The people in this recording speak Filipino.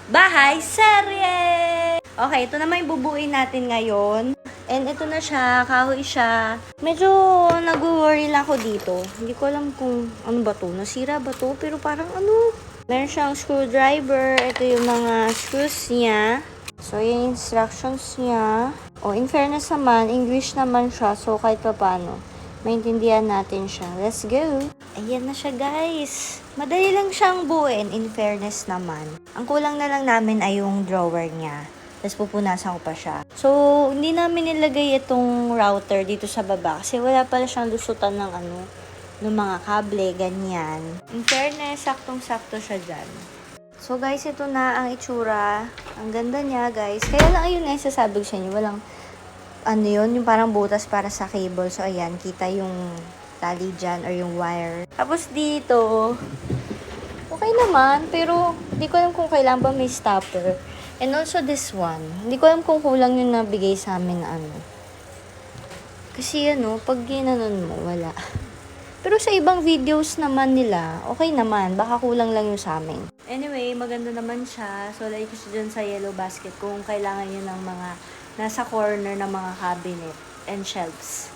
bahay serye! Okay, ito naman yung bubuuin natin ngayon. And ito na siya, kahoy siya. Medyo nag-worry lang ako dito. Hindi ko alam kung ano ba to, nasira ba to? Pero parang ano, meron siyang screwdriver. Ito yung mga screws niya. So, yung instructions niya. Oh, in fairness naman, English naman siya. So, kahit pa paano, maintindihan natin siya. Let's go! Ayan na siya, guys. Madali lang siyang buuin, in fairness naman. Ang kulang na lang namin ay yung drawer niya. Tapos pupunasan ko pa siya. So, hindi namin nilagay itong router dito sa baba. Kasi wala pala siyang lusutan ng ng mga kable, ganyan. In fairness, saktong-sakto siya dyan. So, guys, ito na ang itsura. Ang ganda niya, guys. Kaya lang ayun nga sasabi ko sa inyo. Walang, yung parang butas para sa cable. So, ayan, kita yung tali dyan or yung wire. Tapos dito, okay naman. Pero, hindi ko alam kung kailangan ba may stopper. And also this one. Hindi ko alam kung kulang yung nabigay sa amin na Kasi pag ginanon mo, wala. Pero sa ibang videos naman nila, okay naman. Baka kulang lang yung sa amin. Anyway, maganda naman siya. So, like ko siya dyan sa yellow basket kung kailangan yun ng mga nasa corner ng mga cabinet and shelves.